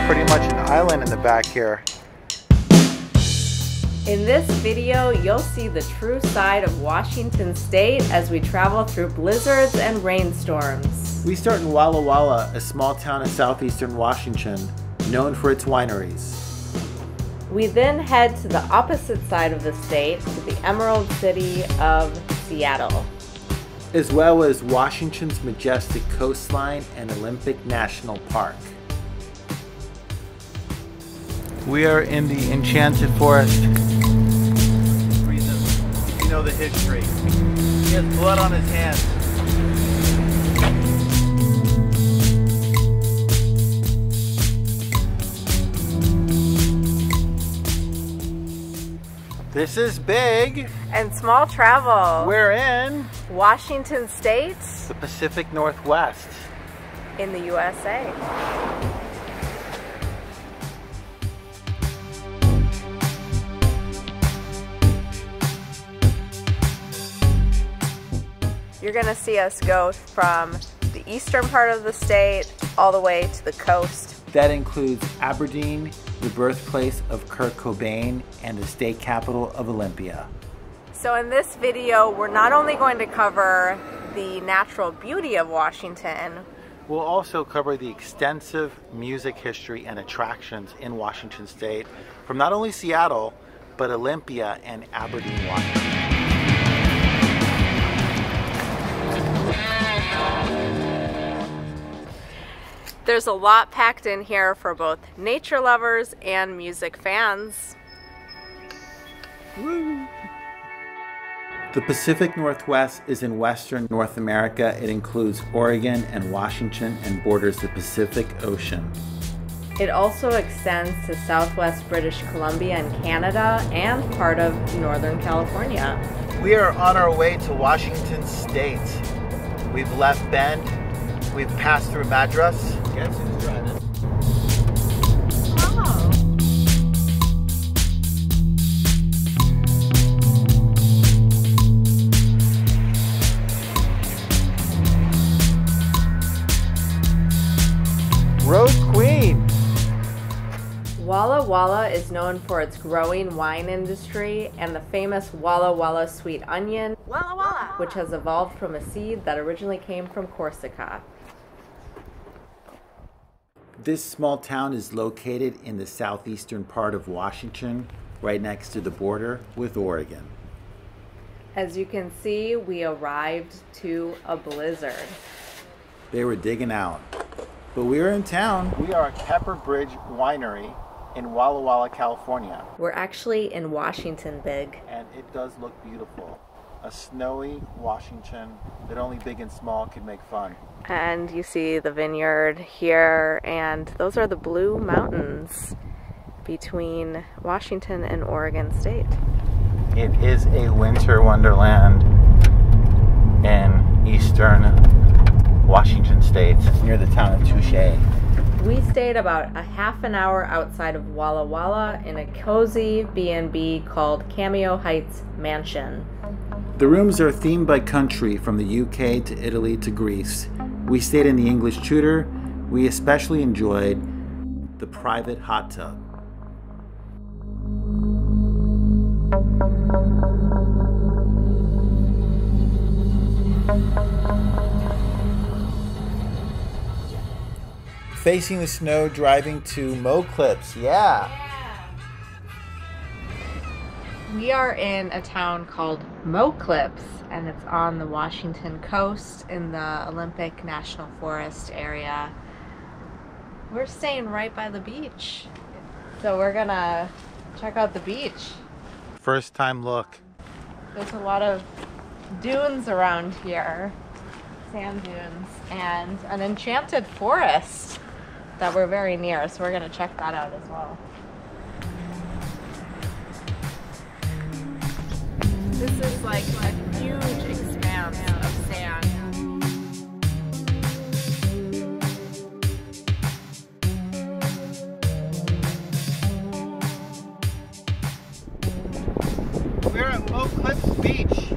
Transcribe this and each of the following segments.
pretty much an island in the back here. In this video, you'll see the true side of Washington State as we travel through blizzards and rainstorms. We start in Walla Walla, a small town in southeastern Washington, known for its wineries. We then head to the opposite side of the state, to the Emerald City of Seattle, as well as Washington's majestic coastline and Olympic National Park. We are in the Enchanted Forest. Reason, you know the history. He has blood on his hands. This is big and small travel. We're in Washington State, the Pacific Northwest in the USA. You're going to see us go from the eastern part of the state all the way to the coast. That includes Aberdeen, the birthplace of Kurt Cobain, and the state capital of Olympia. So in this video, we're not only going to cover the natural beauty of Washington, we'll also cover the extensive music history and attractions in Washington State from not only Seattle, but Olympia and Aberdeen, Washington. There's a lot packed in here for both nature lovers and music fans. Woo. The Pacific Northwest is in western North America. It includes Oregon and Washington and borders the Pacific Ocean. It also extends to southwest British Columbia and Canada and part of Northern California. We are on our way to Washington State. We've left Bend. We've passed through Madras. Guess who's driving? Oh. Road Queen. Walla Walla is known for its growing wine industry and the famous Walla Walla sweet onion, Walla Walla, which has evolved from a seed that originally came from Corsica. This small town is located in the southeastern part of Washington, right next to the border with Oregon. As you can see, we arrived to a blizzard. They were digging out. But we are in town. We are at Kepper Bridge Winery in Walla Walla, California. We're actually in Washington, Big. And it does look beautiful. A snowy Washington that only big and small could make fun. And you see the vineyard here, and those are the Blue Mountains between Washington and Oregon State. It is a winter wonderland in eastern Washington State, near the town of Touche. We stayed about a half an hour outside of Walla Walla in a cozy B&B called Cameo Heights Mansion. The rooms are themed by country, from the UK to Italy to Greece. We stayed in the English Tudor. We especially enjoyed the private hot tub. Facing the snow, driving to Mo Clips, yeah. We are in a town called Mo Clips, and it's on the Washington coast in the Olympic National Forest area. We're staying right by the beach, so we're gonna check out the beach. First time look. There's a lot of dunes around here, sand dunes, and an enchanted forest that we're very near, so we're gonna check that out as well. This is like a huge expanse of sand. We're at Mo Clips Beach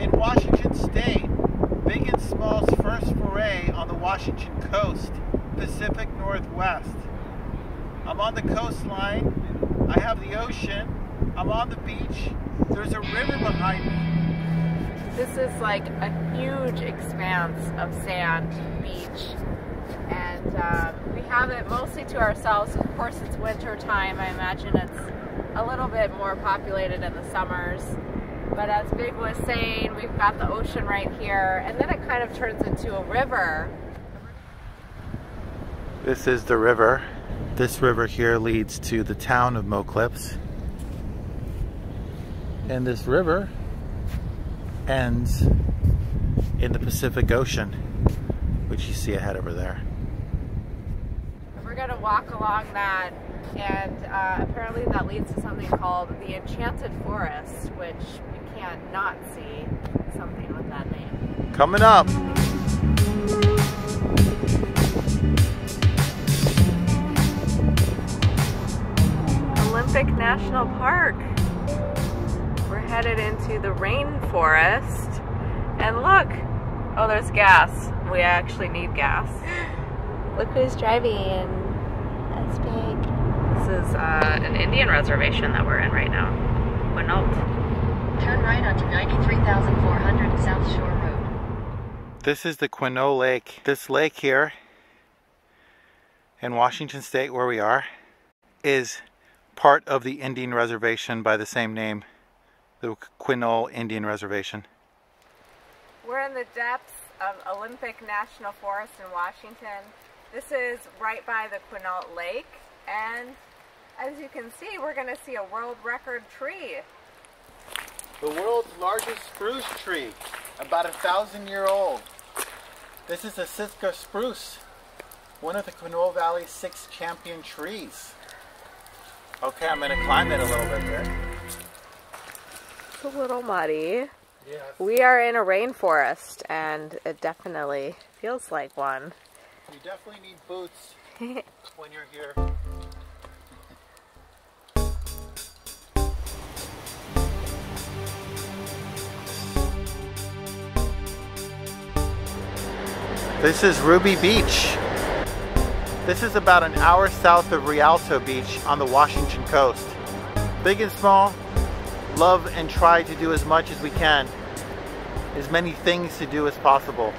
in Washington State. Big and Small's first foray on the Washington coast, Pacific Northwest. I'm on the coastline. I have the ocean. I'm on the beach. There's a river behind me. This is like a huge expanse of sand beach, and we have it mostly to ourselves. Of course, it's winter time. I imagine it's a little bit more populated in the summers. But as Big was saying, we've got the ocean right here, and then it kind of turns into a river. This is the river. This river here leads to the town of Mo Clips. And this river ends in the Pacific Ocean, which you see ahead over there. We're gonna walk along that, and apparently that leads to something called the Enchanted Forest, which we can't not see something with that name. Coming up. Olympic National Park. We're headed into the rainforest, and look, oh, there's gas. We actually need gas. Look who's driving. That's big. This is an Indian reservation that we're in right now. Quinoa. Turn right onto 93,400 South Shore Road. This is the Quinoa Lake. This lake here in Washington State, where we are, is part of the Indian reservation by the same name, the Quinoa Indian Reservation. We're in the depths of Olympic National Forest in Washington. This is right by the Quinoa Lake, and as you can see, we're going to see a world record tree. The world's largest spruce tree, about 1,000-year-old. This is a Sitka spruce, one of the Quinoa Valley's 6 champion trees. Okay, I'm going to climb it a little bit here. It's a little muddy. Yes. We are in a rainforest, and it definitely feels like one. You definitely need boots when you're here. This is Ruby Beach. This is about an hour south of Rialto Beach on the Washington coast. Big and small, love and try to do as much as we can. As many things to do as possible.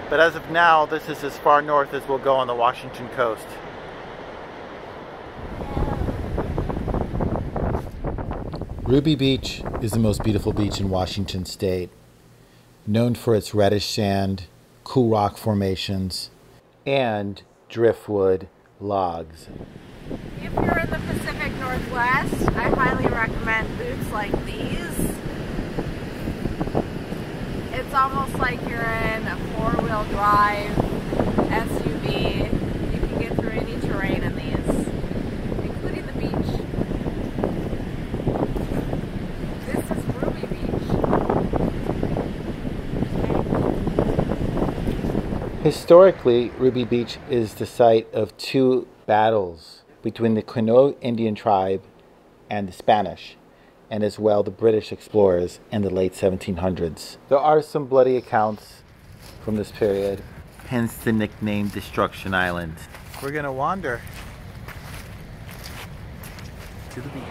But as of now, this is as far north as we'll go on the Washington coast. Ruby Beach is the most beautiful beach in Washington State. Known for its reddish sand, cool rock formations, and driftwood logs. If you're in the Pacific Northwest, I highly recommend boots like these. It's almost like you're in a 4-wheel drive SUV. You can get through any terrain in these, including the beach. This is Ruby Beach. Historically, Ruby Beach is the site of 2 battles between the Quinoa Indian tribe and the Spanish, and as well the British explorers in the late 1700s. There are some bloody accounts from this period, hence the nickname Destruction Island. We're gonna wander to the beach.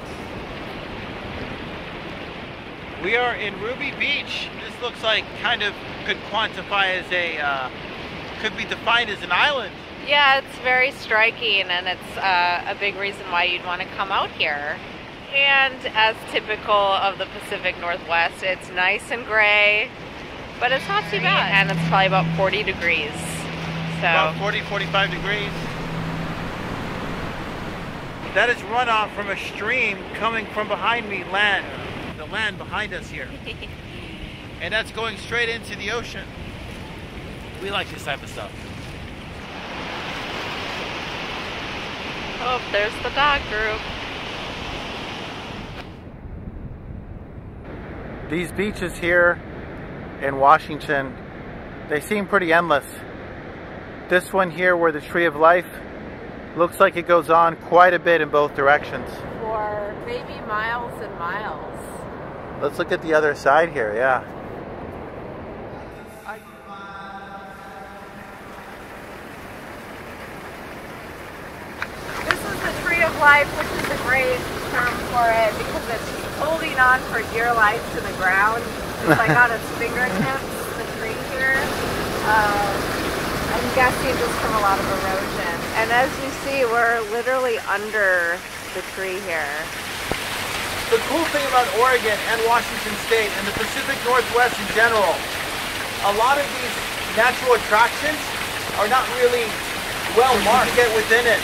We are in Ruby Beach. This looks like could quantify as could be defined as an island. Yeah, it's very striking, and it's a big reason why you'd want to come out here. And as typical of the Pacific Northwest, it's nice and gray, but it's not too bad. And it's probably about 40 degrees. So about 40, 45 degrees. That is runoff from a stream coming from behind me, land. The land behind us here. And that's going straight into the ocean. We like this type of stuff. Oh, there's the dog group. These beaches here in Washington, they seem pretty endless. This one here, where the Tree of Life, looks like it goes on quite a bit in both directions. For maybe miles and miles. Let's look at the other side here, yeah. life, which is a great term for it because it's holding on for dear life to the ground. It's like on its fingertips, the tree here. I'm guessing just from a lot of erosion. And as you see, we're literally under the tree here. The cool thing about Oregon and Washington State and the Pacific Northwest in general, a lot of these natural attractions are not really well marked to get within it.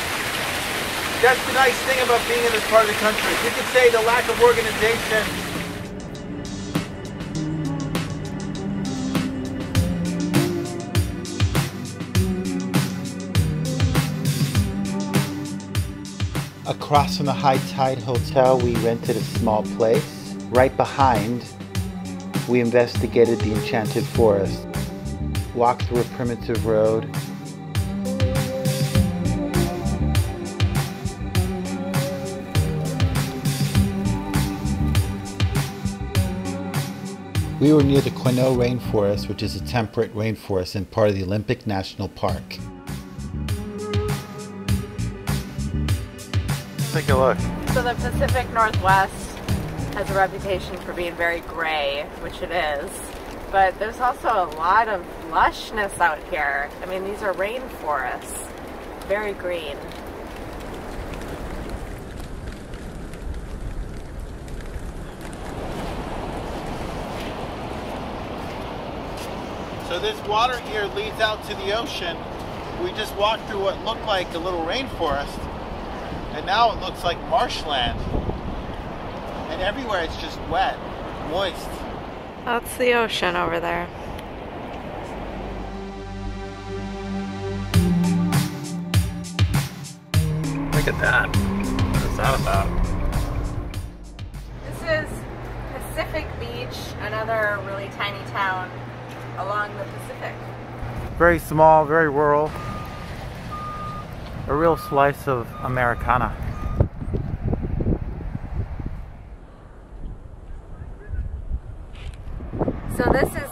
That's the nice thing about being in this part of the country. You could say the lack of organization. Across from the High Tide Hotel, we rented a small place. Right behind, we investigated the Enchanted Forest, walked through a primitive road. We were near the Quinoa Rainforest, which is a temperate rainforest and part of the Olympic National Park. Take a look. So the Pacific Northwest has a reputation for being very gray, which it is. But there's also a lot of lushness out here. I mean, these are rainforests. Very green. So this water here leads out to the ocean. We just walked through what looked like a little rainforest, and now it looks like marshland. And everywhere it's just wet, moist. That's the ocean over there. Look at that. What is that about? This is Pacific Beach, another really tiny town along the Pacific. Very small, very rural. A real slice of Americana. So this is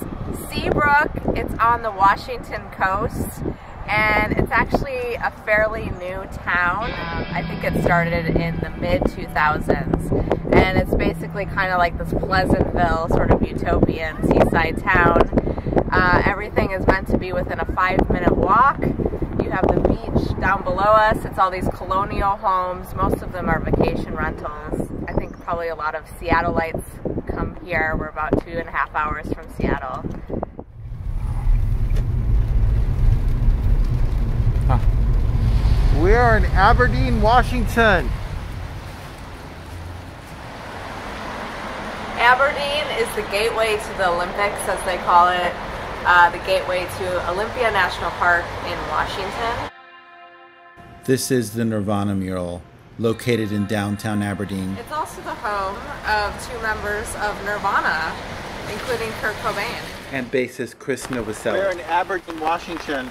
Seabrook. It's on the Washington coast, and it's actually a fairly new town. I think it started in the mid-2000s, and it's basically kind of like this Pleasantville sort of utopian seaside town. Everything is meant to be within a 5-minute walk. You have the beach down below us. It's all these colonial homes. Most of them are vacation rentals. I think probably a lot of Seattleites come here. We're about 2.5 hours from Seattle. We are in Aberdeen, Washington. Aberdeen is the gateway to the Olympics, as they call it. The gateway to Olympia National Park in Washington. This is the Nirvana mural, located in downtown Aberdeen. It's also the home of 2 members of Nirvana, including Kurt Cobain. And bassist Chris Novoselic. We're in Aberdeen, Washington.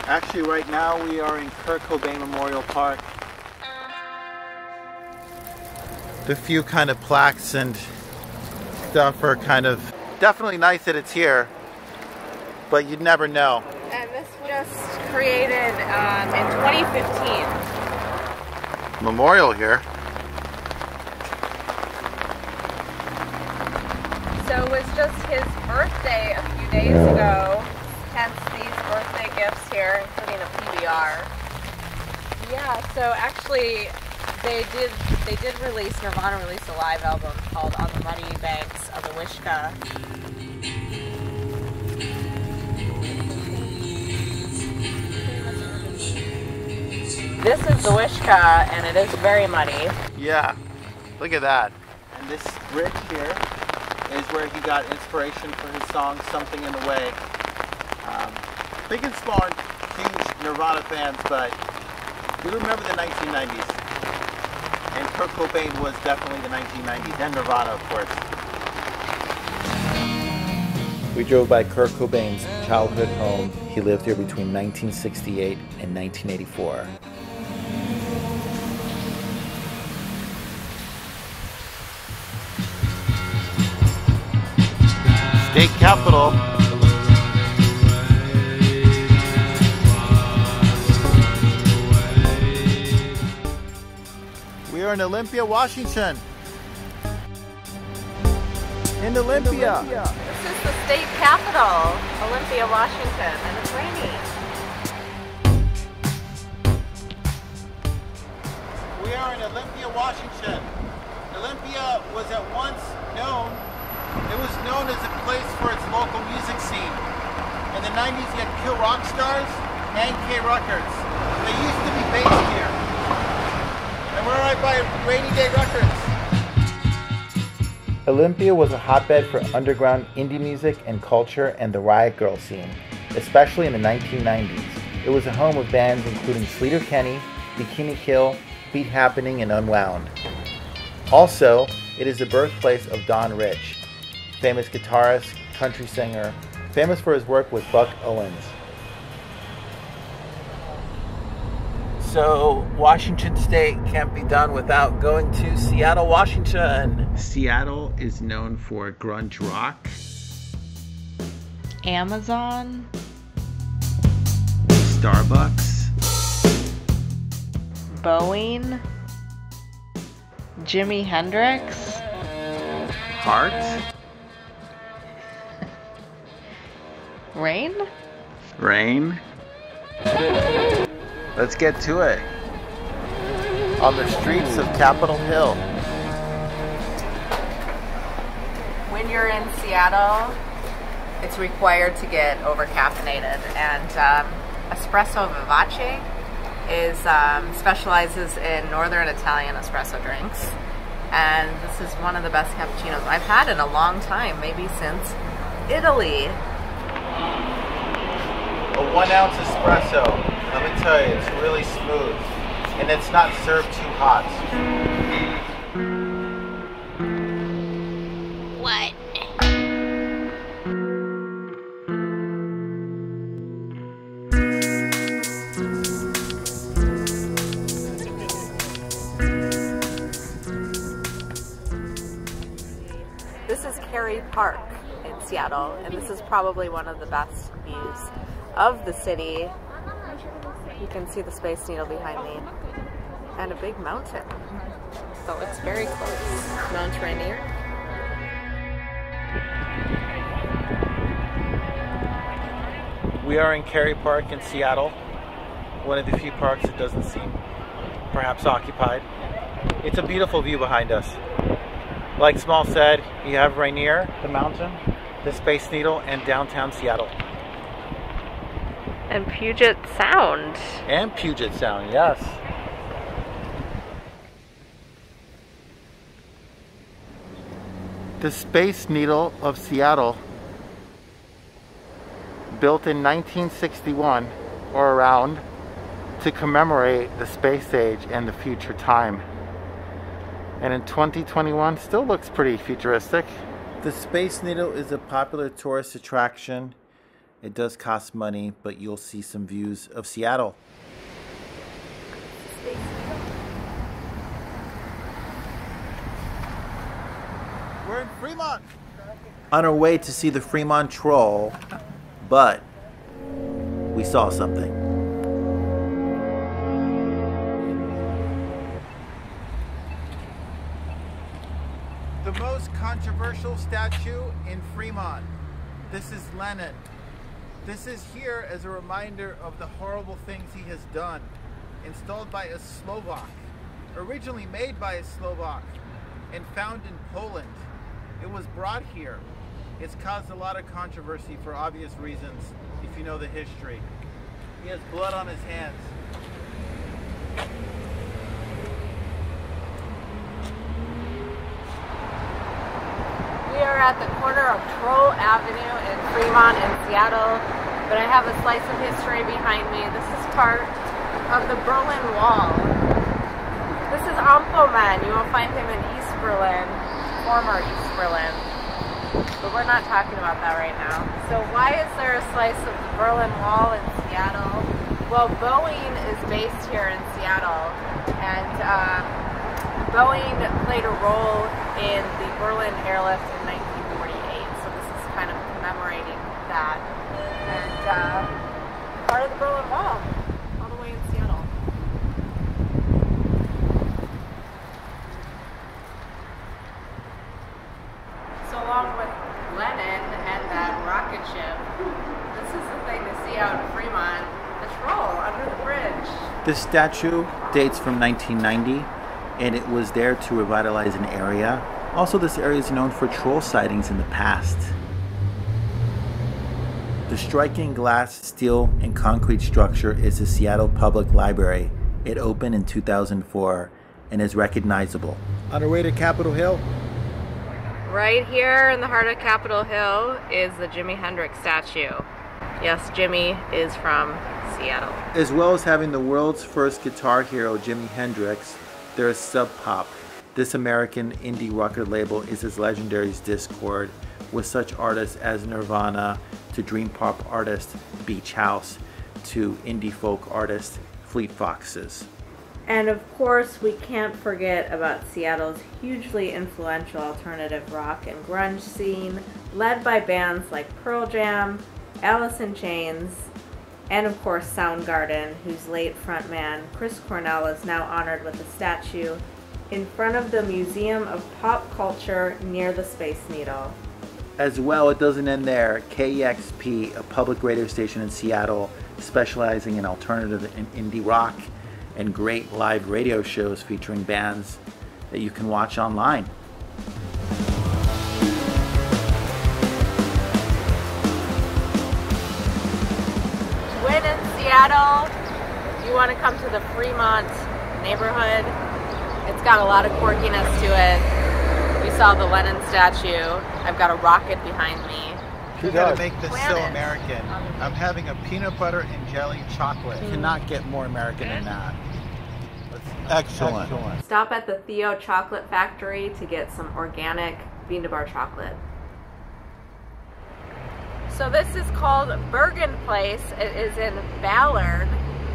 Actually, right now we are in Kirkhobe Memorial Park. The few kind of plaques and stuff are kind of definitely nice that it's here, but you'd never know. And this was just created in 2015. Memorial here. So it was just his birthday a few days ago, hence these birthday gifts here, including a PBR. Yeah, so actually Nirvana released a live album called On the Muddy Banks of the Wishkah. This is the Wishkah, and it is very muddy. Yeah, look at that. And this bridge here is where he got inspiration for his song, Something in the Way. Big and small, huge Nirvana fans, but we remember the 1990s. And Kurt Cobain was definitely the 1990s, and Nirvana, of course. We drove by Kurt Cobain's childhood home. He lived here between 1968 and 1984. State capital. are in Olympia, Washington. In Olympia. This is the state capital, Olympia, Washington, and it's rainy. We are in Olympia, Washington. Olympia was at once known, it was known as a place for its local music scene. In the 90s you had Kill Rock Stars and K Records. They used to be based here. And we're right by Rainy Day Records. Olympia was a hotbed for underground indie music and culture and the Riot Girl scene, especially in the 1990s. It was a home of bands including Sleater Kenny, Bikini Kill, Beat Happening, and Unwound. Also, it is the birthplace of Don Rich, famous guitarist, country singer, famous for his work with Buck Owens. So, Washington State can't be done without going to Seattle, Washington. Seattle is known for grunge rock, Amazon, Starbucks, Boeing, Jimi Hendrix, Heart, rain. Let's get to it. On the streets of Capitol Hill. When you're in Seattle, it's required to get over-caffeinated, and Espresso Vivace is specializes in Northern Italian espresso drinks, and this is one of the best cappuccinos I've had in a long time, maybe since Italy. A 1 ounce espresso, let me tell you, it's really smooth, and it's not served too hot. What? This is Kerry Park in Seattle, and this is probably one of the best views of the city. You can see the Space Needle behind me, and a big mountain. So it's very close. Mount Rainier. We are in Kerry Park in Seattle, one of the few parks that doesn't seem perhaps occupied. It's a beautiful view behind us. Like Small said, you have Rainier, the mountain, the Space Needle, and downtown Seattle. And Puget Sound. And Puget Sound, yes. The Space Needle of Seattle, built in 1961 or around, to commemorate the space age and the future time. And in 2021 still looks pretty futuristic. The Space Needle is a popular tourist attraction. It does cost money, but you'll see some views of Seattle. We're in Fremont. On our way to see the Fremont Troll, but we saw something. The most controversial statue in Fremont. This is Lenin. This is here as a reminder of the horrible things he has done. Installed by a Slovak, originally made by a Slovak, and found in Poland. It was brought here. It's caused a lot of controversy for obvious reasons, if you know the history. He has blood on his hands. We are at the corner of Troll Avenue in Fremont in Seattle, but I have a slice of history behind me. This is part of the Berlin Wall. This is Ampoman. You will find him in East Berlin, former East Berlin, but we're not talking about that right now. So why is there a slice of the Berlin Wall in Seattle? Well, Boeing is based here in Seattle, and Boeing played a role in the Berlin airlift in 1948, so this is kind of commemorating that, and part of the Berlin Wall, all the way in Seattle. out in Fremont. Let's roll under the bridge. This statue dates from 1990, and it was there to revitalize an area. Also, this area is known for troll sightings in the past. The striking glass, steel, and concrete structure is the Seattle Public Library. It opened in 2004 and is recognizable. On our way to Capitol Hill. Right here in the heart of Capitol Hill is the Jimi Hendrix statue. Yes, Jimi is from Seattle. As well as having the world's first guitar hero, Jimi Hendrix, there is Sub Pop. This American indie record label is as legendary as Discord, with such artists as Nirvana, to dream pop artist Beach House, to indie folk artist Fleet Foxes. And of course, we can't forget about Seattle's hugely influential alternative rock and grunge scene, led by bands like Pearl Jam, Alice in Chains, and of course Soundgarden, whose late frontman Chris Cornell is now honored with a statue in front of the Museum of Pop Culture near the Space Needle. As well, it doesn't end there. KEXP, a public radio station in Seattle specializing in alternative and indie rock, and great live radio shows featuring bands that you can watch online. When in Seattle, you want to come to the Fremont neighborhood. It's got a lot of quirkiness to it. We saw the Lenin statue. I've got a rocket behind me. You gotta make this so Planet. American. I'm having a peanut butter and jelly chocolate. Cannot get more American than that. Excellent. Stop at the Theo Chocolate Factory to get some organic bean to bar chocolate. So this is called Bergen Place. It is in Ballard.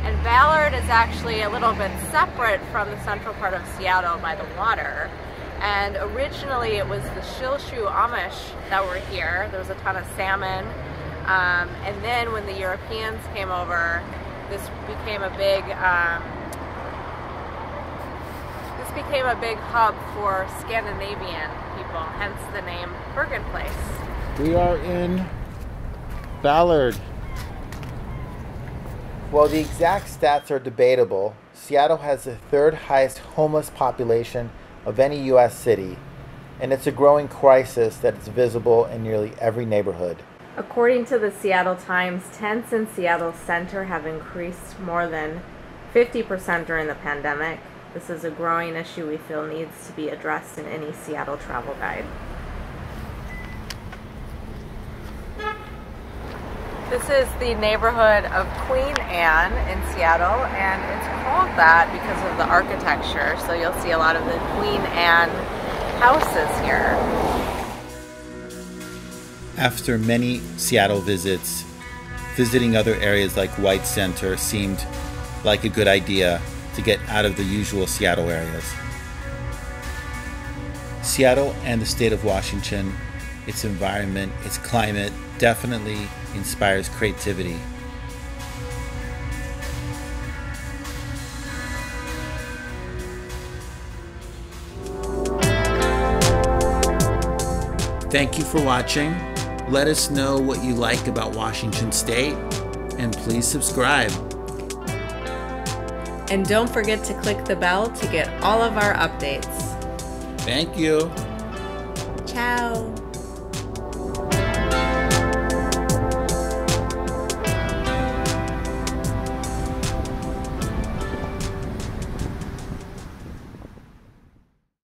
And Ballard is actually a little bit separate from the central part of Seattle by the water. And originally it was the Shilshu Amish that were here. There was a ton of salmon. And then when the Europeans came over, this became a big hub for Scandinavian people, hence the name Bergen Place. We are in Ballard. Well, the exact stats are debatable. Seattle has the third highest homeless population of any U.S. city, and it's a growing crisis that is visible in nearly every neighborhood. According to the Seattle Times, tents in Seattle Center have increased more than 50% during the pandemic. This is a growing issue we feel needs to be addressed in any Seattle travel guide. This is the neighborhood of Queen Anne in Seattle, and it's called that because of the architecture. So you'll see a lot of the Queen Anne houses here. After many Seattle visits, visiting other areas like White Center seemed like a good idea to get out of the usual Seattle areas. Seattle and the state of Washington, its environment, its climate, definitely inspires creativity. Thank you for watching. Let us know what you like about Washington State, and please subscribe. And don't forget to click the bell to get all of our updates. Thank you. Ciao.